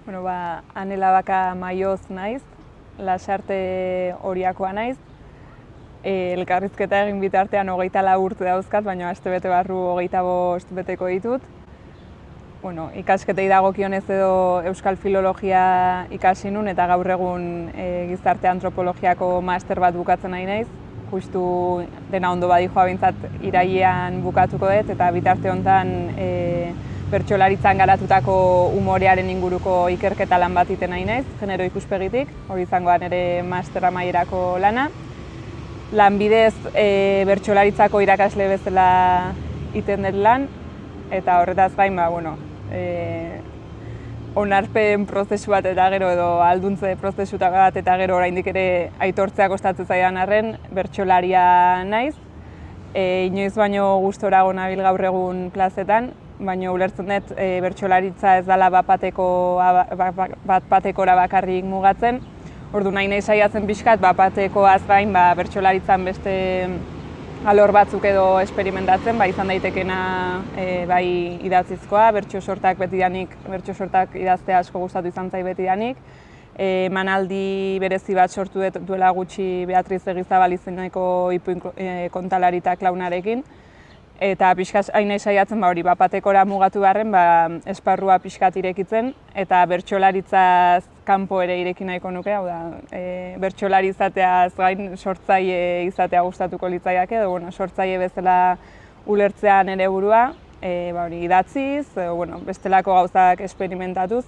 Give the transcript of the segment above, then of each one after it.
Bueno, Anela Baka Maioz naiz, Lasarte Oriakoa naiz. Elkarrizketa egin bitartean 24 urte dauzkat, baina astebete barru 25 beteko ditut. Bueno, ikasketei dagokionez edo Euskal Filologia ikasi nun eta gaur egun gizarte antropologiako master bat bukatzen nahi naiz. Justu dena ondo badijoa behintzat irailean bukatuko dut eta bitarte honetan bertsolaritzan garatutako umorearen inguruko ikerketa lan bat egiten nahi naiz, genero ikuspegitik, hori izango da nire master amaierako lana. Lanbidez bertsolaritzako irakasle bezala egiten dut lan, eta horretaz gain, onarpen prozesu bat eta gero edo alduntze prozesu bat eta gero oraindik ere aitortzea kostatzen zaidan arren bertsolaria naiz. Inoiz baino gustorago nabil gaur egun plazetan, baina ulertzen dut bertsolaritza ez dela bat-batekora bakarrik mugatzen. Ordu nahi saiatzen pixkat bat-batekoaz gain bertsolaritzan beste alor batzuk edo esperimentatzen, izan daitekena bai idatzizkoa, bertso sortak idaztea asko gustatu izan zait betidanik. Manaldi berezi bat sortu duela gutxi Beatriz Egizabal izeneko ipuin kontalari eta klaunarekin. Eta pixkat hain saiatzen hori bat-batekora mugatu beharren esparrua pixkat irekitzen eta bertsolaritzaz kanpo ere ireki nahiko nuke, hau da, bertsolari izateaz gain sortzaile izatea gustatuko litzaiake, edo sortzaile bezala ulertzea nire burua, idatziz, bestelako gauzak esperimentatuz,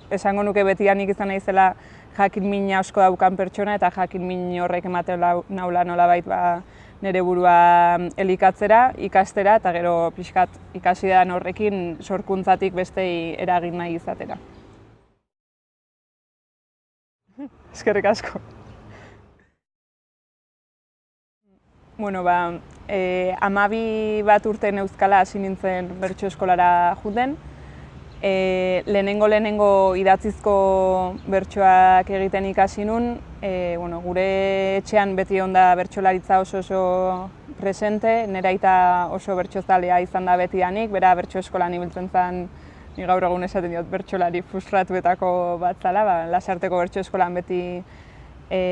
esango nuke betidanik izan naizela jakin min asko daukan pertsona eta jakin min horrek ematen naula nolabait nire burua elikatzera, ikastera eta gero pixkat ikasi den horrekin sorkuntzatik bestei eragin nahi izatera. Eskerrik asko. Bueno, 12 urte neuzkala hasi nintzen bertso eskolara juten. Lehenengo idatzizko bertsoak egiten ikasi nun. Gure etxean beti onda bertsolaritza oso presente, nire aita oso bertsozalea izan da betidanik, bera bertso eskolan ibiltzen zen, ni gaur egun esaten diot bertsolari frustratuetako bat zala, Lasarteko bertso eskolan beti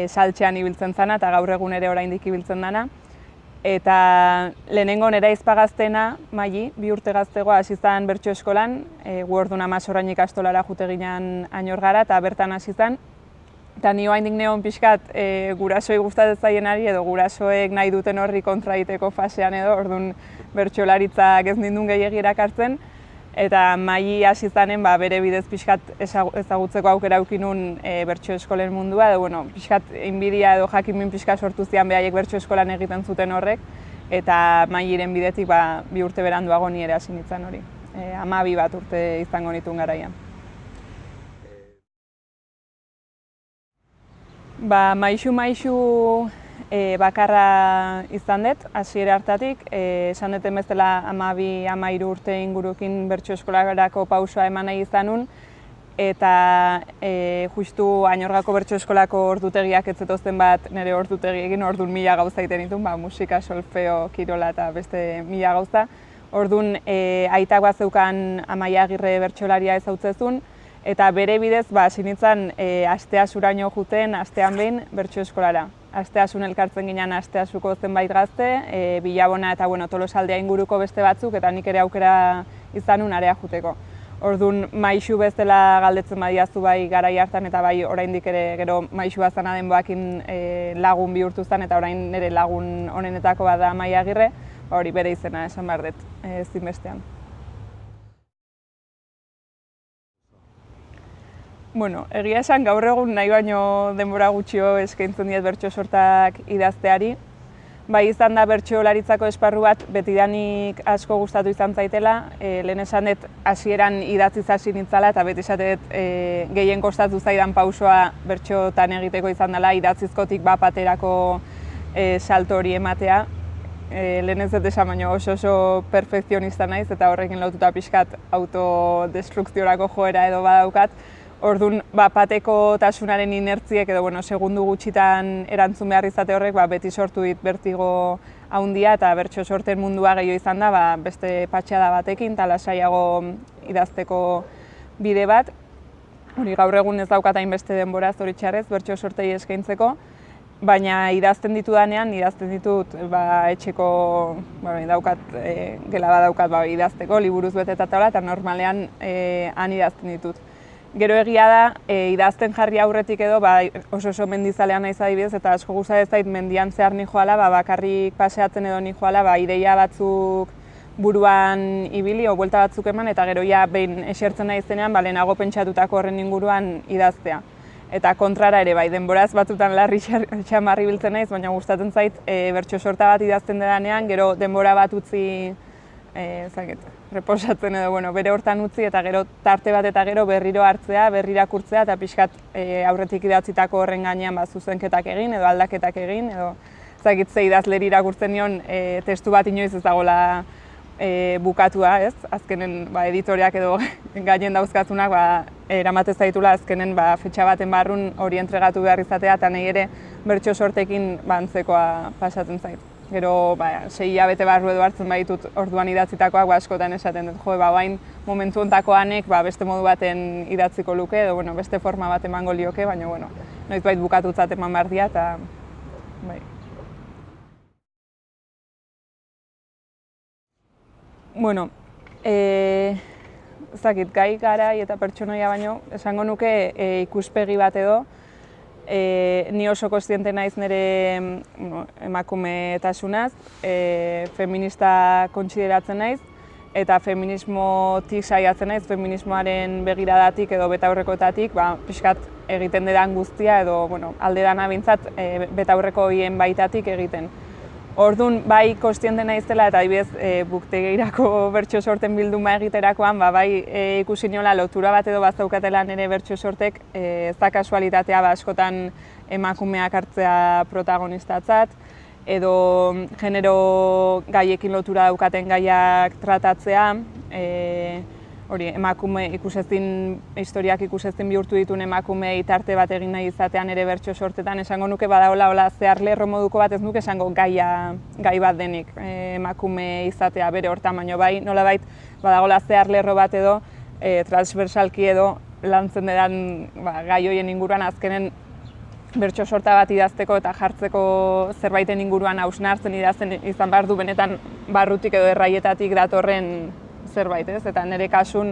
saltxean ibiltzen zana eta gaur egun ere oraindik ibiltzen dana. Eta lehenengo nire aizpagaztena, Maili, 2 urte gaztegoa hasi zen bertso eskolan, gu orduan 10 ikastolara jute ginen Añorgara eta bertan hasi zen. Eta ni oraindik neon pixkat gurasoei gustatzen zaienari edo gurasoek nahi duten horri kontra egiteko fasean edo, orduan bertsolaritzak ez nindun gehiegi erakartzen. Eta Maili hasi zanen bere bidez pixkat ezagutzeko aukera eduki nun bertso eskolen mundua, edo pixkat inbidia edo jakinmin pixkat sortu zian behaiek bertso eskolan egiten zuten horrek, eta Mailiren bidetik 2 urte beranduago ni ere hasi nintzen hori. 12 urte izango nituen garaian. Maixu bakarra izan dut, hasiera hartatik, esan duten bezala 12-13 urte ingurukin bertso eskolarako pausoa eman nahi izan nun, eta justu Añorgako bertso eskolako ordutegiak ez zetozten bat nire ordutegiekin, orduan 1000 gauza egiten ditun, musika, solfeo, kirola eta beste 1000 gauza. Orduan aitak bat zeukan Amaia Agirre bertsolaria ezautzezun, eta bere bidez hasi nintzen asteazuraino juten, astean behin bertso eskolara. Asteasun elkartzen ginen asteasuko zenbait gazte, Bilabona eta Tolosaldea inguruko beste batzuk, eta nik ere aukera izan nun area juteko. Orduan maixu bezala galdetzen badiazu bai garai hartan eta bai oraindik ere gero maixua zana denboakin lagun bihurtu zen eta orain nire lagun honenetako bat da Amaia Agirre, hori bere izena esan behar dut ezinbestean. Egia esan gaur egun nahi baino denbora gutxio eskaintzen diet bertso sortak idazteari. Bai izan da bertsolaritzako esparru bat betidanik asko gustatu izan zaitela. Lehen esan dut hasieran idatziz hasi nintzala eta beti esatet gehien kostatu zaidan pausoa bertsotan egiteko izan dela idatzizkotik bat-baterako salto hori ematea. Lehen ez dut esan baino oso perfekzionista naiz eta horrekin lotuta pixkat autodestrukziorako joera edo badaukat. Orduan, bateko tasunaren inertziek edo segundu gutxitan erantzun behar izate horrek beti sortu dit bertigo handia eta bertso sorten mundua gehiago izan da beste patxada batekin eta lasaiago idazteko bide bat, hori gaur egun ez daukat hainbeste denbora zoritxarrez, bertso sortei eskaintzeko, baina idazten ditudanean, idazten ditut etxeko, gela bat daukat idazteko, liburuz beteta eta normalean han idazten ditut. Gero egia da, idazten jarri aurretik edo, oso mendizalean naiz adibidez, eta asko gustatzen ez zait mendian zehar nijoala, bakarrik paseatzen edo nijoala, ideia batzuk buruan ibili, buelta batzuk eman, eta gero behin esertzen naizenean, lehenago pentsatutako horren inguruan idaztea. Eta kontrara ere, denboraz batzutan larri txamarri biltzen naiz, baina gustatzen zait bertso sorta bat idazten dedanean, gero denbora bat utzi, reposatzen edo, bere hortan utzi, eta gero tarte bat eta gero berriro hartzea, berrirakurtzea, eta pixkat aurretik idatzitako horren gainean zuzenketak egin, edo aldaketak egin, edo ze idazleri irakurtzen nion testu bat inoiz ez dagoela bukatua, ez? Azkenen editoriak edo gainen dauzkazunak eramate zaitula azkenen fetxa baten barrun hori entregatu behar izatea, eta nahi ere bertso sortekin antzekoa pasatzen zait. Gero 6 hilabete barru edo hartzen baditut orduan idatzitakoak askotan esaten dut, bain momentu ontakoanek beste modu baten idatziko luke, edo beste forma bat emango lioke, baina noizbait bukatutzat eman behar dira, eta bai. Bueno, ezakit, gai garai eta pertsonaia baino, esango nuke ikuspegi bat edo, ni oso kontziente naiz nire emakumetasunaz, feminista kontsideratzen naiz, eta feminismotik saiatzen naiz, feminismoaren begiradatik edo betaurrekoetatik, pixkat egiten dedan guztia edo alde dana bintzat betaurreko hien baitatik egiten. Orduan, kontziente naizela eta adibidez Buktegirako bertso sorten bilduma egiterakoan, ikusi niola lotura bat edo bazaukatela nire bertso sortek, ez da kasualitatea askotan emakumeak hartzea protagonistatzat, edo genero gaiekin lotura daukaten gaiak tratatzea, emakume historiak ikusezin bihurtu dituen emakume tarte bat egin nahi izatean ere bertso sortetan, esango nuke badagoela zehar lerro moduko bat, ez nuke esango gai bat denik emakume izatea bere hortan, baina nolabait badagoela zehar lerro bat edo transversalki edo lantzen dedan gai horien inguruan azkenen bertso sorta bat idazteko eta jartzeko zerbaiten inguruan hausnartzen idazten izan behar du benetan barrutik edo erraietatik datorren zerbait, ez? Eta nire kasun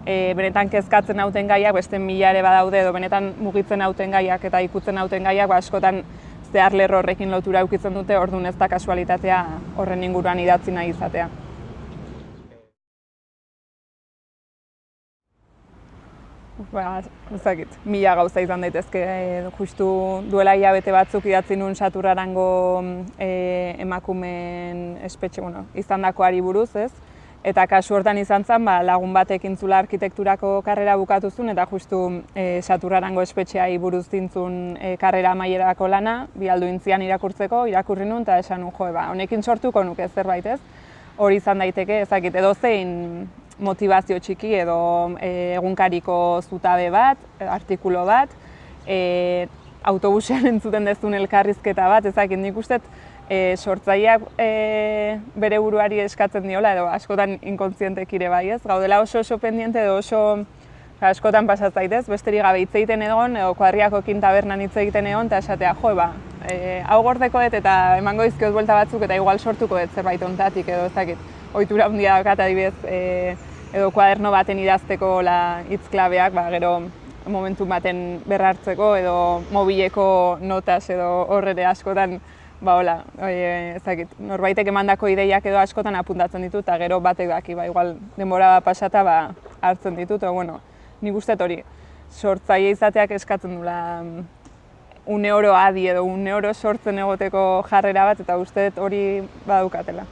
benetan kezkatzen nauten gaiak, beste mila ere badaude edo benetan mugitzen nauten gaiak eta ikutzen nauten gaiak, askotan zehar lerro horrekin lotura ukitzen dute, orduan ez da kasualitatea horren inguruan idatzi nahi izatea. Ezakit, mila gauza izan daitezke, justu duela hilabete batzuk idatzi nuen Saturrarango emakumeen espetxe, izandakoari buruz, ez? Eta kasu hortan izan zen, lagun batek intzula arkitekturako karrera bukatu zuen, eta justu Saturrarango espetxeai buruz dintzun karrera amaierako lana, bi aldu intzian irakurtzeko, irakurri nuen, eta esan nuen, honekin sortuko nuke zerbait, ez? Hori izan daiteke, ezakit, edo zein motivazio txiki edo egunkariko zutabe bat, artikulo bat, autobusean entzuten dezun elkarrizketa bat, ezakit, nik uste sortzaileak bere buruari eskatzen diola, edo askotan inkontzientek ere bai, ez? Gaudela oso pendiente edo oso askotan pasat zaitez, besterik gabe hitz egiten egon, edo Kuadriakoekin tabernan hitz egiten egon, eta esatea, hau gordeko dut eta emango dizkiot buelta batzuk eta igual sortuko dut zerbait ontatik edo ezakit. Ohitura handia daukat adibidez edo kuaderno baten idazteko hitz klabeak, gero momentu baten berrartzeko edo mobileko notas edo horre askotan norbaitek emandako ideiak edo askotan apuntatzen ditut, eta gero batek daki, igual denbora pasata hartzen ditut, nik uste hori sortzaile izateak eskatzen dula une oro adi edo une oro sortzen egoteko jarrera bat, eta uste hori badukatela.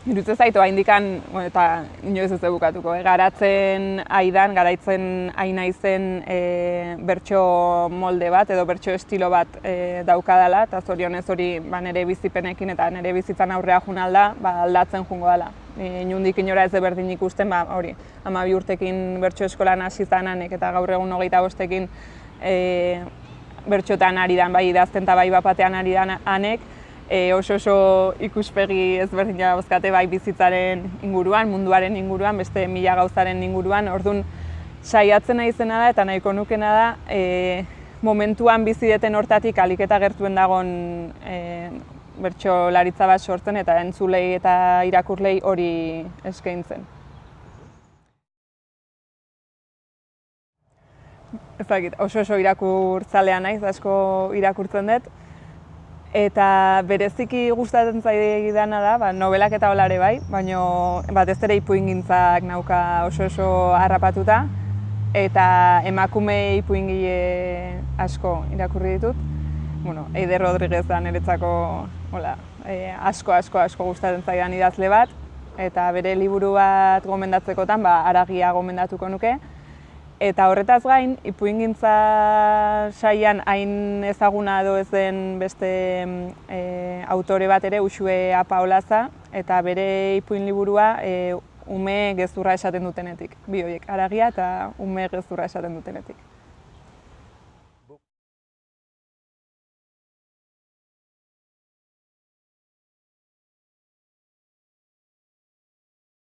Iruditzen zaitu haindikan, eta inoiz ez bukatuko, garaitzen ari naizen bertso molde bat edo bertso estilo bat daukadala, eta zorionez hori nire bizipenekin eta nire bizitzan aurrea junalda aldatzen jungo dela. Inundik inora ez berdin ikusten, 12 urtekin bertso eskolan hasi zananek eta gaur egun 25ekin bertxotan ari dan, bai idazten eta bai bapatean ari dan anek, oso ikuspegi ezberdina dauzkate bai bizitzaren inguruan, munduaren inguruan, beste 1000 gauzaren inguruan. Orduan saiatzen naizena da eta nahiko nukena da momentuan bizi deten hortatik ahalik eta gertuen dagon bertsolaritza bat sortzen eta entzulei eta irakurlei hori eskaintzen. Ezagik, oso irakurtzalea naiz, asko irakurtzen dut. Eta bereziki gustatzen zaidana da, nobelak eta holare bai, baina batez ere ipuingintzak nauka oso harrapatuta. Eta emakume ipuingile asko irakurri ditut. Eider Rodriguez da niretzako asko gustatzen zaidan idazle bat. Eta bere liburu bat gomendatzekotan Haragia gomendatuko nuke. Eta horretaz gain, ipuingintza saian hain ezaguna edo ez den beste autore bat ere, Uxue Apaolaza, eta bere ipuin liburua ume gezurra esaten dutenetik. Bi horiek, Haragia eta ume gezurra esaten dutenetik.